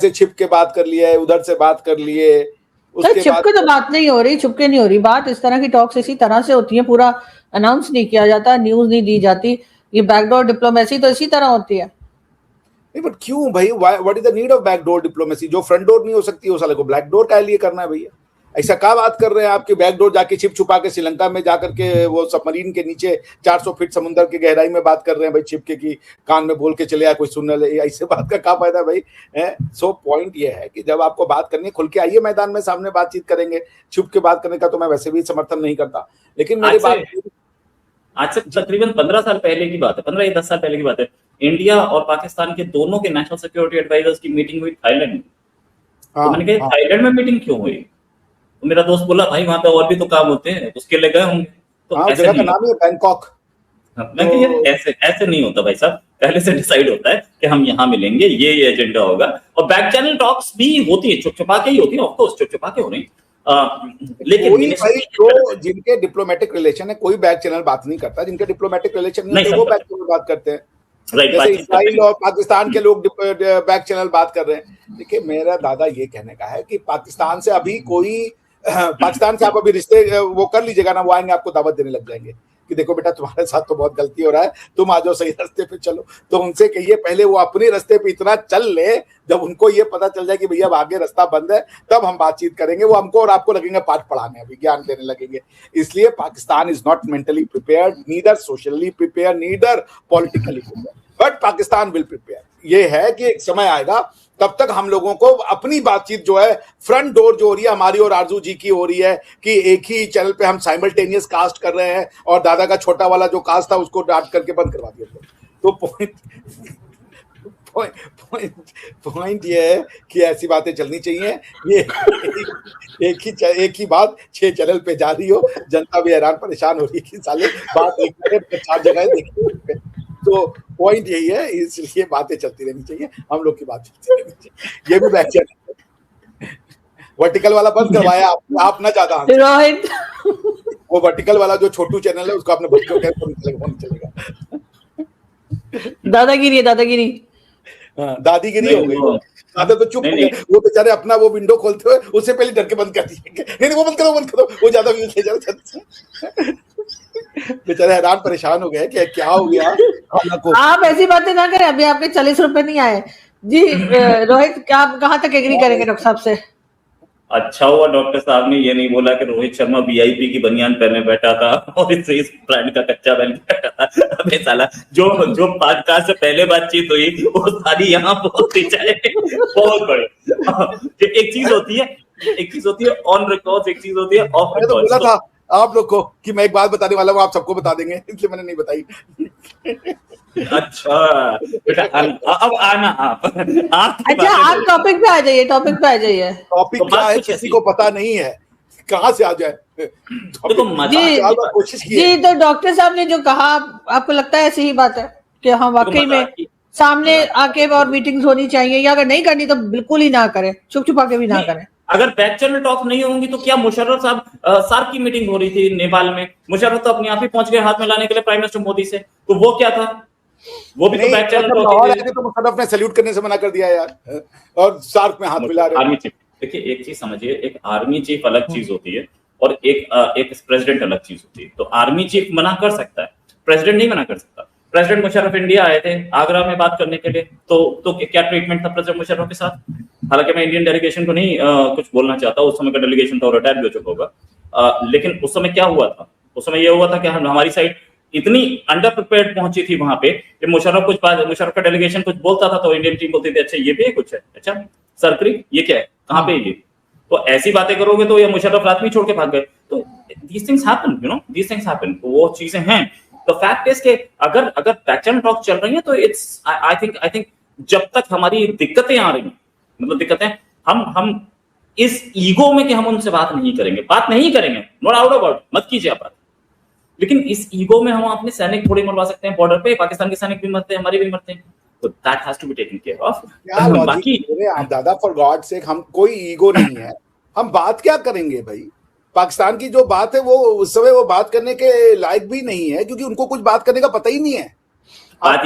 से छिप के बात कर लिया है, उधर से बात कर लिए, उसके छिप के तो बात नहीं हो रही, छुप के नहीं हो रही बात। इस तरह की टॉक्स इसी तरह से होती है, पूरा अनाउंस नहीं किया जाता, न्यूज नहीं दी जाती। ये बैकडोर डिप्लोमेसी तो इसी तरह होती है। नहीं बट क्यों भाई, what is the need of backdoor diplomacy? जो फ्रंट डोर नहीं हो सकती उस साले को बैक डोर का लिए करना है भैया? ऐसा क्या बात कर रहे हैं आपकी? बैकडोर जाके छिप छुपा के श्रीलंका में जाकर के वो सबमरीन के नीचे 400 फीट समुद्र की गहराई में बात कर रहे हैं भाई, छिपके की कान में बोल के चले आए, कोई सुनने ले, ऐसे बात का क्या फायदा भाई? सो पॉइंट ये है कि जब आपको बात करनी है खुल के आइए मैदान में, सामने बातचीत करेंगे। छुप के बात करने का तो मैं वैसे भी समर्थन नहीं करता, लेकिन मेरी बात आज से तकरीबन 15 साल पहले की बात है, 15 या 10 साल पहले की बात है, इंडिया और पाकिस्तान के दोनों के नेशनल सिक्योरिटी एडवाइजर्स की मीटिंग हुई थाईलैंड में। तो मैंने कहा थाईलैंड में मीटिंग क्यों हुई? तो मेरा दोस्त बोला भाई वहां पे और भी तो काम होते हैं, उसके लिए गए होंगे। तो ऐसे का नाम है बैंकॉक। मैं कहा ऐसे नहीं होता भाई साहब, पहले से डिसाइड होता है कि हम यहाँ मिलेंगे, ये एजेंडा होगा। और बैक चैनल टॉक्स भी होती है, चुप-चुपा के ही होती है, ऑफ कोर्स चुप-चुपा के हो रही, लेकिन भाई तो जिनके डिप्लोमेटिक रिलेशन है कोई बैक चैनल बात नहीं करता, जिनके डिप्लोमेटिक रिलेशन नहीं है वो बैक चैनल बात करते हैं। जैसे इस्राइल और पाकिस्तान के लोग बैक चैनल बात कर रहे हैं। देखिए मेरा दादा ये कहने का है कि पाकिस्तान से अभी कोई पाकिस्तान से आप अभी रिश्ते वो कर लीजिएगा ना, वो आएंगे आपको दावत देने लग जाएंगे कि देखो बेटा तुम्हारे साथ तो बहुत गलती हो रहा है, तुम आ जाओ सही रास्ते पे चलो। तो उनसे कहिए पहले वो अपने रास्ते पे इतना चल ले, जब उनको ये पता चल जाए कि भैया अब आगे रास्ता बंद है, तब हम बातचीत करेंगे। वो हमको और आपको लगेंगे पाठ पढ़ाने, विज्ञान देने लगेंगे। इसलिए Pakistan is not mentally prepared, neither socially prepare, neither politically prepare, but Pakistan will prepare. ये है कि एक समय आएगा, तब तक हम लोगों को अपनी बातचीत जो है फ्रंट डोर जो हो रही है हमारी और आरजू जी की हो रही है कि एक ही चैनल पे हम साइमल्टेनियस कास्ट कर रहे हैं, और दादा का छोटा वाला जो कास्ट था उसको डांट करके बंद करवा दिया। तो पॉइंट ये है कि ऐसी बातें चलनी चाहिए। ये एक ही बात 6 चैनल पे जा रही हो, जनता भी हैरान परेशान हो रही है कि साले बात एक 4 जगह देखिए। तो पॉइंट यही है, इसलिए बातें चलती रहनी चाहिए, हम लोग की बात चलती रहनी चाहिए। ये भी बैक चैनल वर्टिकल वाला बंद करवाया आप ना ज्यादा रोहित, वो वर्टिकल वाला जो छोटू चैनल है उसको आपने बंद कर चलेगा। दादागिरी है, दादागिरी, दादीगिरी हो गई। दादा तो चुप हो गए, वो बेचारे अपना वो विंडो खोलते हुए उससे पहले डर के बंद कर दिए। नहीं वो बंद करो, वो ज्यादा व्यूज ले जाओ। बेचारे हैरान परेशान हो गए कि क्या हो गया। आप ऐसी बातें ना करें, अभी आपके 40 रुपए नहीं आए जी। रोहित क्या आप कहाँ तक एग्री करेंगे डॉक्टर साहब से? अच्छा हुआ डॉक्टर साहब ने ये नहीं बोला कि रोहित शर्मा वीआईपी की बनियान पहने बैठा था और इस ब्रांड का कच्चा पहन बैठा था। अबे साला जो पॉडकास्ट से पहले बातचीत हुई वो सारी यहाँ पहुंचती जाए, बहुत बड़े। एक चीज होती है ऑन रिकॉर्ड, एक चीज होती है ऑफ रिकॉर्ड। तो बोला था आप लोग को कि मैं एक बात बताने वाला हूँ, आप सबको बता देंगे, इसलिए मैंने नहीं बताई। अच्छा बेटा अब आना आप अच्छा आप टॉपिक पे आ जाइए, टॉपिक पे आ जाइए। टॉपिक क्या है किसी को पता नहीं है, कहाँ से आ जाए। जी तो डॉक्टर साहब ने जो कहा आपको लगता है ऐसी ही बात है कि हाँ वाकई में सामने आके और मीटिंग्स होनी चाहिए, या अगर नहीं करनी तो बिल्कुल ही ना करें, छुप छुपा के भी ना करें। अगर बैक चैनल टॉक नहीं होंगी तो क्या मुशर्रफ साहब सार्क की मीटिंग हो रही थी नेपाल में, मुशर्रफ तो अपने आप ही पहुंच गए हाथ में लाने के लिए प्राइम मिनिस्टर मोदी से, तो वो क्या था? वो भी तो बैक चैनल टॉक। तो मुशर्रफ ने सैल्यूट करने से मना कर दिया यार, और सार्क में हाथ मिला रहे। आर्मी चीफ, देखिए एक चीज समझिए, एक आर्मी चीफ अलग चीज होती है और एक प्रेसिडेंट अलग चीज होती है। तो आर्मी चीफ मना कर सकता है, प्रेसिडेंट नहीं मना कर सकता। प्रेसिडेंट मुशर्रफ इंडिया आए थे आगरा में बात करने के लिए, तो क्या ट्रीटमेंट था प्रेसिडेंट मुशर्रफ के साथ? हालांकि मैं इंडियन डेलीगेशन को नहीं कुछ बोलना चाहता, उस समय का डेलीगेशन था और रिटायर भी हो चुका होगा, लेकिन उस समय क्या हुआ था? उस समय यह हुआ था कि हमारी साइड इतनी अंडर प्रिपेयर्ड पहुंची थी वहां पे कि मुशर्रफ का डेलीगेशन कुछ बोलता था तो इंडियन टीम बोलती थी अच्छा ये भी है कुछ है, अच्छा सरकरी ये क्या है, कहाँ पे ये? तो ऐसी बातें करोगे तो ये मुशर्रफ रात में छोड़ के भाग गए। तो these things happen, you know, these things happen, वो चीजें हैं। तो फैक्ट इज के अगर बैक चैनल टॉक चल रही है तो इट्स आई थिंक जब तक हमारी दिक्कतें आ रही हैं, मतलब दिक्कतें हम इस ईगो में कि हम उनसे बात नहीं करेंगे, नो डाउट अबाउट, मत कीजिए आप बात, लेकिन इस ईगो में हम अपने सैनिक थोड़ी मरवा सकते हैं बॉर्डर पे, पाकिस्तान के सैनिक भी मरते हैं, हमारे भी मरते हैं, तो that has to be taken care of. बाकी दादा फॉर गॉड सेक, हम कोई ईगो नहीं है, हम बात क्या करेंगे भाई? पाकिस्तान की जो बात है वो उस समय वो बात करने के लायक भी नहीं है, क्योंकि उनको कुछ बात करने का पता ही नहीं है। बात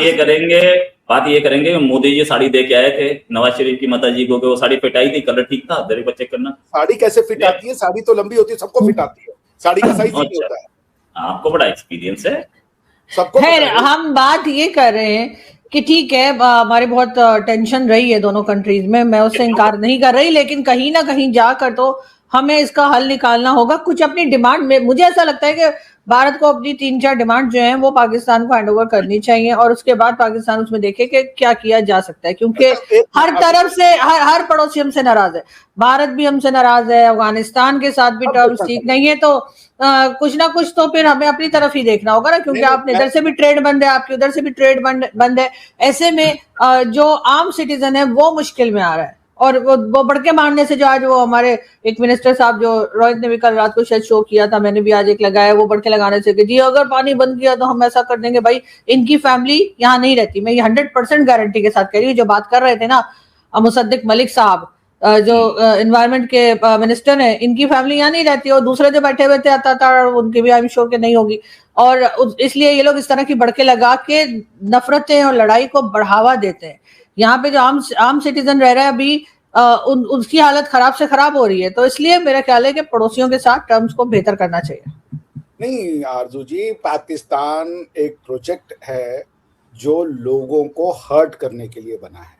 ये करेंगे मोदी जी साड़ी दे के आए थे नवाज शरीफ की माता जी को, वो साड़ी फिट आई थी, कलर ठीक था, जरा चेक करना। साड़ी कैसे फिट आती है? साड़ी तो लंबी होती है, सबको फिट आती है, साड़ी का साइज नहीं होता है। आपको बड़ा एक्सपीरियंस है सबको। हम बात ये कर रहे हैं कि ठीक है, हमारे बहुत टेंशन रही है दोनों कंट्रीज में, मैं उससे इनकार नहीं कर रही, लेकिन कहीं ना कहीं जाकर तो हमें इसका हल निकालना होगा। कुछ अपनी डिमांड में, मुझे ऐसा लगता है कि भारत को अपनी 3-4 डिमांड जो है वो पाकिस्तान को हैंडओवर करनी चाहिए, और उसके बाद पाकिस्तान उसमें देखे कि क्या किया जा सकता है, क्योंकि हर तरफ से हर पड़ोसी हमसे नाराज है, भारत भी हमसे नाराज है, अफगानिस्तान के साथ भी टर्म्स ठीक नहीं है, तो कुछ ना कुछ तो फिर हमें अपनी तरफ ही देखना होगा ना, क्योंकि आपने इधर से भी ट्रेड बंद है, आपकी उधर से भी ट्रेड बंद है। ऐसे में जो आम सिटीजन है वो मुश्किल में आ रहा है, और वो बढ़के मारने से जो आज वो हमारे एक मिनिस्टर साहब, जो रोहित ने भी कल रात को शायद शो किया था, मैंने भी आज एक लगाया, वो बढ़के लगाने से कि जी अगर पानी बंद किया तो हम ऐसा कर देंगे। भाई इनकी फैमिली यहाँ नहीं रहती, मैं ये 100% गारंटी के साथ कह रही हूँ। जो बात कर रहे थे ना मुसद्दिक मलिक साहब, जो एनवायरमेंट के मिनिस्टर हैं, इनकी फैमिली यहाँ नहीं रहती, और दूसरे जो बैठे हुए थे आता उनकी भी आई एम श्योर कि नहीं होगी, और इसलिए ये लोग इस तरह की बढ़के लगा के नफरतें और लड़ाई को बढ़ावा देते हैं। यहाँ पे जो आम सिटीजन रह रहा है अभी, उसकी हालत खराब से खराब हो रही है, तो इसलिए मेरा ख्याल है कि पड़ोसियों के साथ टर्म्स को बेहतर करना चाहिए। नहीं आरजू जी, पाकिस्तान एक प्रोजेक्ट है जो लोगों को हर्ट करने के लिए बना है,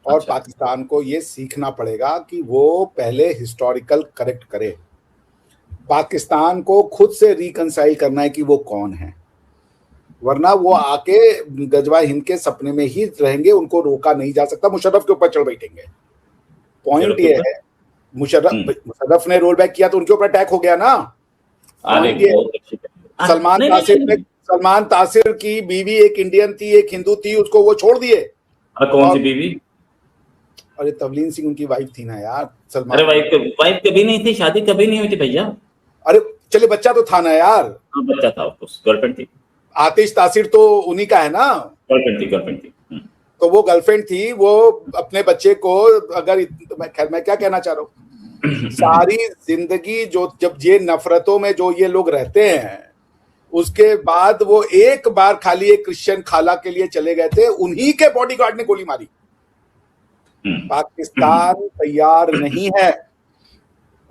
और पाकिस्तान को ये सीखना पड़ेगा कि वो पहले हिस्टोरिकल करेक्ट करे। पाकिस्तान को खुद से रिकंसाइल करना है कि वो कौन है, वरना वो आके गजवा हिंद के सपने में ही रहेंगे, उनको रोका नहीं जा सकता। मुशर्रफ के ऊपर चढ़ बैठेंगे। पॉइंट ये है, मुशर्रफ ने रोल बैक किया तो उनके ऊपर अटैक हो गया ना। सलमान तासिर की बीवी एक इंडियन थी, एक हिंदू थी, उसको वो छोड़ दिए। कौन सी बीवी? अरे तवलीन सिंह उनकी वाइफ थी ना यार। सलमान, अरे वाइफ कभी नहीं थी, शादी कभी नहीं हुई थी भैया। अरे चले बच्चा तो था ना यार। बच्चा था, गर्लफ्रेंड थी। आतिश तासिर तो उन्हीं का है ना। गर्लफ्रेंड थी। तो वो गर्लफ्रेंड थी, वो अपने बच्चे को, अगर खैर मैं क्या कहना चाह रहा हूँ, सारी जिंदगी जो जब ये नफरतों में जो ये लोग रहते हैं, उसके बाद वो एक बार खाली एक क्रिश्चियन खाला के लिए चले गए थे, उन्हीं के बॉडीगार्ड ने गोली मारी। पाकिस्तान तैयार नहीं है,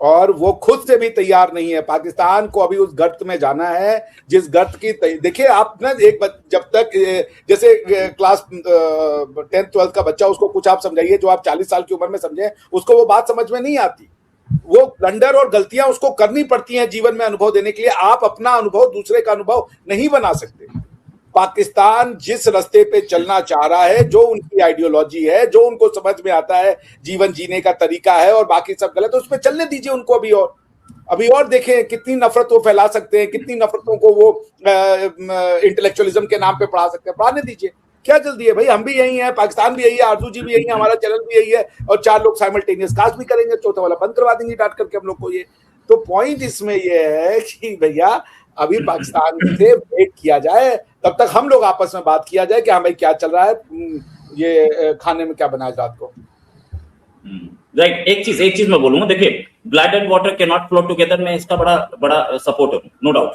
और वो खुद से भी तैयार नहीं है। पाकिस्तान को अभी उस गर्त में जाना है जिस गर्त की देखिए आप ना, जब तक जैसे क्लास 10th 12th का बच्चा, उसको कुछ आप समझाइए जो आप 40 साल की उम्र में समझे, उसको वो बात समझ में नहीं आती। वो ब्लंडर और गलतियां उसको करनी पड़ती हैं जीवन में अनुभव देने के लिए। आप अपना अनुभव दूसरे का अनुभव नहीं बना सकते। पाकिस्तान जिस रास्ते पे चलना चाह रहा है, जो उनकी आइडियोलॉजी है, जो उनको समझ में आता है, जीवन जीने का तरीका है, और बाकी सब गलत है, उस पर चलने दीजिए उनको। अभी और देखें कितनी नफरत वो फैला सकते हैं, कितनी नफरतों को वो इंटेलेक्चुअलिज्म के नाम पे पढ़ा सकते हैं। पढ़ाने दीजिए, क्या जल्दी है भाई। हम भी यही है, पाकिस्तान भी यही है, आरजू जी भी यही है, हमारा चैनल भी यही है, और 4 लोग साइमल्टेनियस कास्ट भी करेंगे, चौथा वाला बंद करवा देंगे डांट करके हम लोग को। ये तो पॉइंट इसमें ये है कि भैया अभी पाकिस्तान से वेट किया जाए, तब तक हम लोग आपस में बात किया जाए कि हाँ भाई क्या चल रहा है, ये खाने में क्या बना है रात को। राइट, एक चीज मैं बोलूंगा, देखिए blood and water can not flow together, में इसका बड़ा सपोर्ट है, नो डाउट।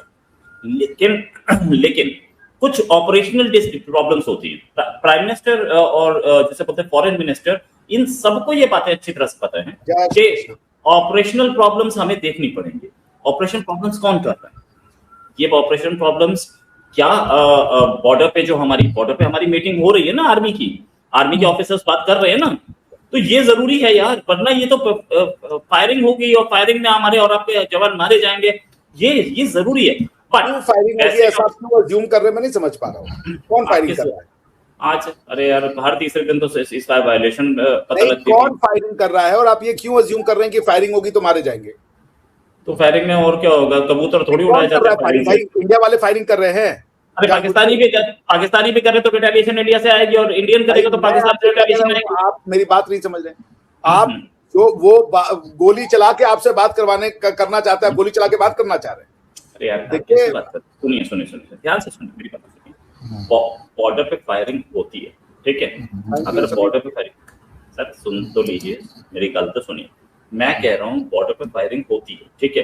लेकिन कुछ ऑपरेशनल प्रॉब्लम्स होती है। प्राइम मिनिस्टर और जैसे बोलते हैं फॉरेन मिनिस्टर, इन सबको ये बातें अच्छी तरह से पता है कि ऑपरेशनल प्रॉब्लम्स हमें देखनी पड़ेंगे। ऑपरेशन प्रॉब्लम्स कौन कर रहा है? ये ऑपरेशन प्रॉब्लम्स क्या बॉर्डर पे हमारी मीटिंग हो रही है ना, आर्मी के ऑफिसर्स बात कर रहे हैं ना, तो ये जरूरी है यार, वरना ये तो फायरिंग होगी और फायरिंग में हमारे और आपके जवान मारे जाएंगे। ये जरूरी है। फायरिंग होगी ऐसा क्यों अज्यूम कर रहे हैं, मैं नहीं समझ पा रहा हूँ। कौन फायरिंग कर रहा है आज? अरे यार हर तीसरे दिन तो इसका वायलेशन पता लगती है। कौन फायरिंग कर रहा है, और आप ये क्यों अज्यूम कर रहे हैं कि फायरिंग होगी तो मारे जाएंगे? तो फायरिंग में और क्या होगा, कबूतर थोड़ी उड़ाए जाते हैं। भाई इंडिया वाले फायरिंग कर रहे हैं। अरे पाकिस्तानी भी करे तो रिटेलिएशन इंडिया से आएगी, और इंडियन करेगा तो पाकिस्तान से रिटेलिएशन आएगी। आप मेरी बात नहीं समझ रहे। आप जो वो गोली चला के आपसे बात करना चाहता है, गोली चला के बात करना चाह रहे हैं। अरे यार देखिए, सुनिए ध्यान से सुनिए मेरी बात सुनिए। बॉर्डर पे फायरिंग होती है, ठीक है? अगर बॉर्डर पे फायरिंग, सर सुन तो लीजिए मेरी गल तो सुनिए। मैं कह रहा हूँ बॉर्डर पे फायरिंग होती है, ठीक है?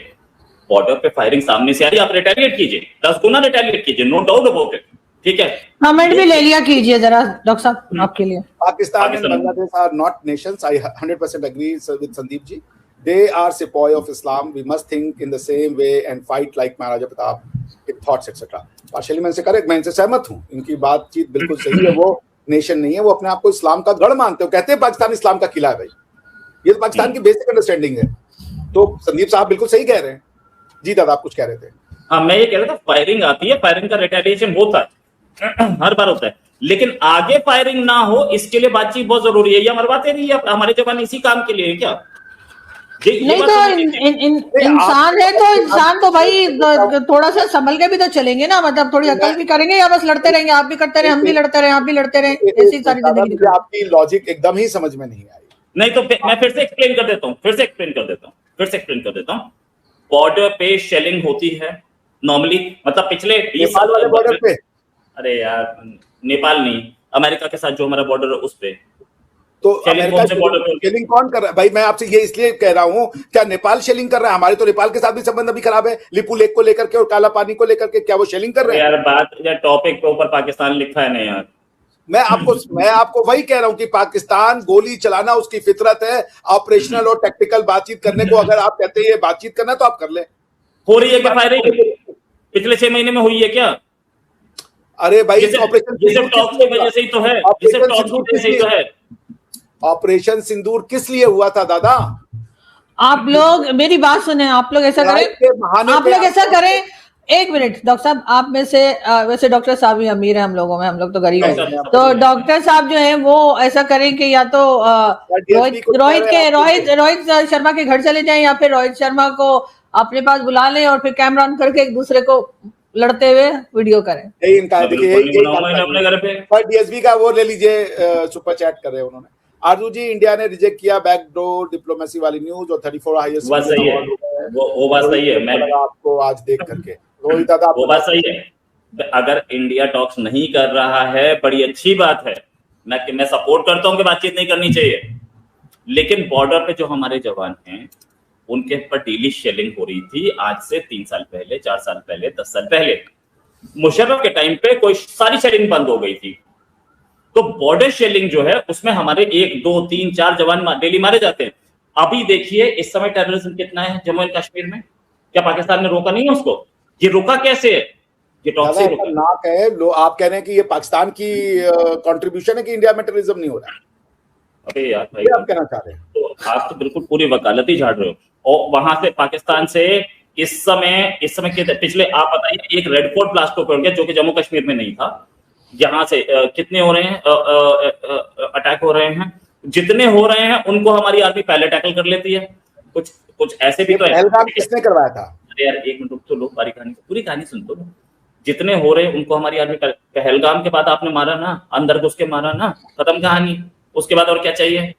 बॉर्डर पे फायरिंग सामने से आ रही है, आप रिटेलिएट कीजिए, 10 गुना रिटेलिएट कीजिए, नो डाउट अबाउट इट। ठीक है, कमेंट भी ले लिया कीजिए जरा डॉक्टर साहब आपके लिए। Pakistan and Bangladesh are not nations. I 100% agree with Sandeep ji. They are sepoy of Islam. We must think in the same way and fight like Maharaja Pratap, with thoughts etc. Partially मैं इनसे correct, मैं इनसे सहमत हूँ, इनकी बातचीत बिल्कुल सही है। वो नेशन नहीं है, वो अपने आप को इस्लाम का गढ़ मानते हो, कहते हैं पाकिस्तान इस्लाम का किला है। भाई ये तो पाकिस्तान की बेसिक अंडरस्टैंडिंग है। तो संदीप साहब बिल्कुल सही कह रहे हैं। जी दादा आप कुछ कह रहे थे? हाँ, मैं ये कह रहा था, फायरिंग आती है, फायरिंग का रिटेलिएशन होता है, हर बार होता है, लेकिन आगे फायरिंग ना हो इसके लिए बातचीत बहुत जरूरी है। ये मरवाते नहीं है हमारे जवान, इसी काम के लिए है क्या? नहीं तो इंसान है तो इंसान तो भाई थोड़ा सा संभल के भी तो चलेंगे ना, मतलब थोड़ी अकल भी करेंगे, या बस लड़ते रहेंगे? आप भी करते रहे, हम भी लड़ते रहे, आप भी लड़ते रहे, ऐसी सारी जिंदगी। आपकी लॉजिक एकदम ही समझ में नहीं आई। नहीं तो मैं फिर से एक्सप्लेन कर देता हूँ। बॉर्डर पे शेलिंग होती है नॉर्मली, मतलब पिछले 20 साल वाले बॉर्डर पे। अरे यार नेपाल नहीं, अमेरिका के साथ जो हमारा बॉर्डर है उस पे तो अमेरिका शेलिंग कौन कर रहा है? भाई मैं आपसे ये इसलिए कह रहा हूँ, क्या नेपाल शेलिंग कर रहा है? हमारे तो नेपाल के साथ भी संबंध अभी खराब है, लिपू लेक को लेकर के और काला पानी को लेकर के। क्या वो शेलिंग कर रहे हैं? यार बात टॉपिक पे ऊपर पाकिस्तान लिखा है नहीं यार। मैं आपको वही कह रहा हूँ कि पाकिस्तान गोली चलाना उसकी फितरत है। ऑपरेशनल और टैक्टिकल बातचीत करने को अगर आप कहते हैं ये बातचीत करना तो आप कर ले। हो रही है क्या फायरिंग? पिछले 6 महीने में हुई है क्या? अरे भाई ऑपरेशन सिंदूर किस लिए हुआ था दादा? आप लोग मेरी बात सुने, आप लोग ऐसा करें, एक मिनट डॉक्टर साहब, आप में से वैसे डॉक्टर साहब ही अमीर है हम लोगों में, हम लोग तो गरीब हैं। तो डॉक्टर साहब जो हैं वो ऐसा करें कि या तो रोहित शर्मा के घर चले जाएं, या फिर रोहित शर्मा को अपने पास बुला लें और फिर कैमरा ऑन करके एक दूसरे को लड़ते हुए वीडियो करें। डीएसपी का वो ले लीजिए, सुपर चैट कर रहे हैं उन्होंने। आरजू जी, इंडिया ने रिजेक्ट किया बैकडोर डिप्लोमेसी वाली न्यूज और 34 हाईएस्ट। वो सही है, वो बात सही है। मैं आपको आज देख करके रोहित दादा वो बात सही है। अगर इंडिया टॉक्स नहीं कर रहा है बड़ी अच्छी बात है, मैं सपोर्ट करता हूं कि बातचीत नहीं करनी चाहिए, लेकिन बॉर्डर पे जो हमारे जवान हैं उनके पर डेली शेलिंग हो रही थी आज से 3 साल पहले, 4 साल पहले, 10 साल पहले। मुशर्रफ के टाइम पे कोई सारी शेलिंग बंद हो गई थी। तो बॉर्डर शेलिंग जो है उसमें हमारे 1, 2, 3, 4 जवान डेली मारे जाते हैं। अभी देखिए इस समय टेररिज्म कितना है जम्मू एंड कश्मीर में। क्या पाकिस्तान ने रोका नहीं है उसको? ये रोका कैसे है? ये टॉक्स ना कहे आप कह रहे हैं कि ये पाकिस्तान की कंट्रीब्यूशन है कि इंडिया में टेररिज्म नहीं हो रहा है। अरे यार भाई, आप कहना चाह रहे हैं तो आप तो बिल्कुल पूरी वकालत ही झाड़ रहे हो। और वहां से पाकिस्तान से इस समय पिछले आप बताइए, एक रेड फोर्ट ब्लास्ट हो गया जो कि जम्मू कश्मीर में नहीं था। यहाँ से कितने हो रहे हैं अटैक हो रहे हैं? जितने हो रहे हैं उनको हमारी आर्मी पहले टैकल कर लेती है। कुछ ऐसे भी तो है। किसने करवाया था? अरे यार एक मिनट तो लोग पूरी कहानी सुन तो। जितने हो रहे उनको हमारी आर्मी पहलगाम के बाद आपने मारा ना, अंदर घुस के मारा ना, खत्म कहानी। उसके बाद और क्या चाहिए?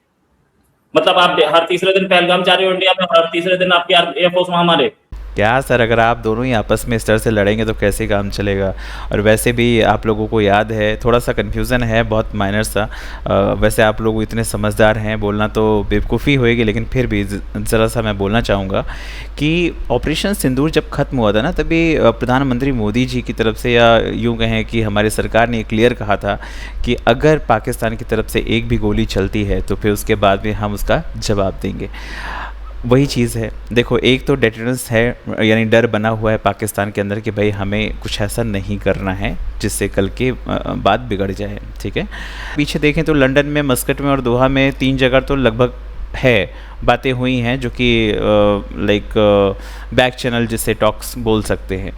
मतलब आप हर तीसरे दिन पहलगाम जा रहे हो इंडिया में, हर तीसरे दिन आपकी एयरफोर्स वहां मारे। क्या सर, अगर आप दोनों ही आपस में इस तरह से लड़ेंगे तो कैसे काम चलेगा? और वैसे भी आप लोगों को याद है, थोड़ा सा कन्फ्यूज़न है, बहुत माइनर सा। वैसे आप लोग इतने समझदार हैं, बोलना तो बेवकूफ़ी होएगी, लेकिन फिर भी ज़रा सा मैं बोलना चाहूँगा कि ऑपरेशन सिंदूर जब ख़त्म हुआ था ना, तभी प्रधानमंत्री मोदी जी की तरफ से, या यूँ कहें कि हमारी सरकार ने क्लियर कहा था कि अगर पाकिस्तान की तरफ से एक भी गोली चलती है तो फिर उसके बाद में हम उसका जवाब देंगे। वही चीज़ है। देखो, एक तो डेटरेंस है, यानी डर बना हुआ है पाकिस्तान के अंदर कि भाई हमें कुछ ऐसा नहीं करना है जिससे कल के बात बिगड़ जाए, ठीक है। पीछे देखें तो लंदन में, मस्कट में और दोहा में 3 जगह तो लगभग है बातें हुई हैं जो कि लाइक बैक चैनल जिसे टॉक्स बोल सकते हैं।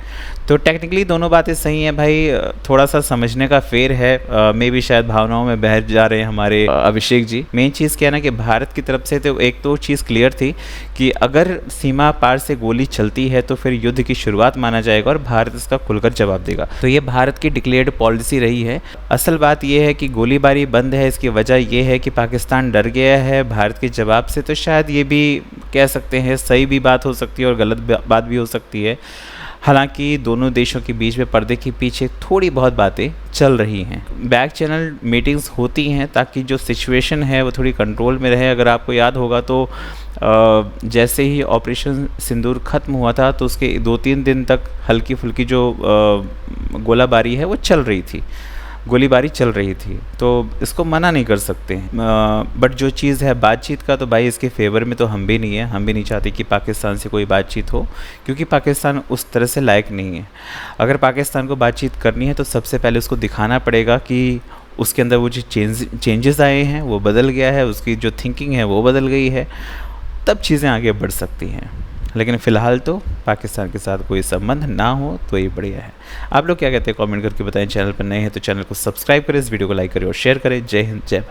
तो टेक्निकली दोनों बातें सही हैं भाई, थोड़ा सा समझने का फेर है। मे भी शायद भावनाओं में बह जा रहे हैं हमारे अभिषेक जी। मेन चीज़ क्या है ना कि भारत की तरफ से तो एक तो चीज़ क्लियर थी कि अगर सीमा पार से गोली चलती है तो फिर युद्ध की शुरुआत माना जाएगा और भारत इसका खुलकर जवाब देगा। तो ये भारत की डिक्लेयर्ड पॉलिसी रही है। असल बात यह है कि गोलीबारी बंद है, इसकी वजह यह है कि पाकिस्तान डर गया है भारत के जवाब से। तो शायद ये भी कह सकते हैं सही भी बात हो सकती है और गलत बात भी हो सकती है। हालांकि दोनों देशों के बीच में पर्दे के पीछे थोड़ी बहुत बातें चल रही हैं। बैक चैनल मीटिंग्स होती हैं ताकि जो सिचुएशन है वो थोड़ी कंट्रोल में रहे। अगर आपको याद होगा तो जैसे ही ऑपरेशन सिंदूर ख़त्म हुआ था तो उसके 2-3 दिन तक हल्की फुल्की जो गोलाबारी है वो चल रही थी, गोलीबारी चल रही थी, तो इसको मना नहीं कर सकते हैं। बट जो चीज़ है बातचीत का, तो भाई इसके फेवर में तो हम भी नहीं है, हम भी नहीं चाहते कि पाकिस्तान से कोई बातचीत हो, क्योंकि पाकिस्तान उस तरह से लायक नहीं है। अगर पाकिस्तान को बातचीत करनी है तो सबसे पहले उसको दिखाना पड़ेगा कि उसके अंदर वो जो चेंजेस आए हैं वो बदल गया है, उसकी जो थिंकिंग है वो बदल गई है, तब चीज़ें आगे बढ़ सकती हैं। लेकिन फ़िलहाल तो पाकिस्तान के साथ कोई संबंध ना हो तो ये बढ़िया है। आप लोग क्या कहते हैं कमेंट करके बताएं। चैनल पर नए हैं तो चैनल को सब्सक्राइब करें, इस वीडियो को लाइक करें और शेयर करें। जय हिंद, जय भारत।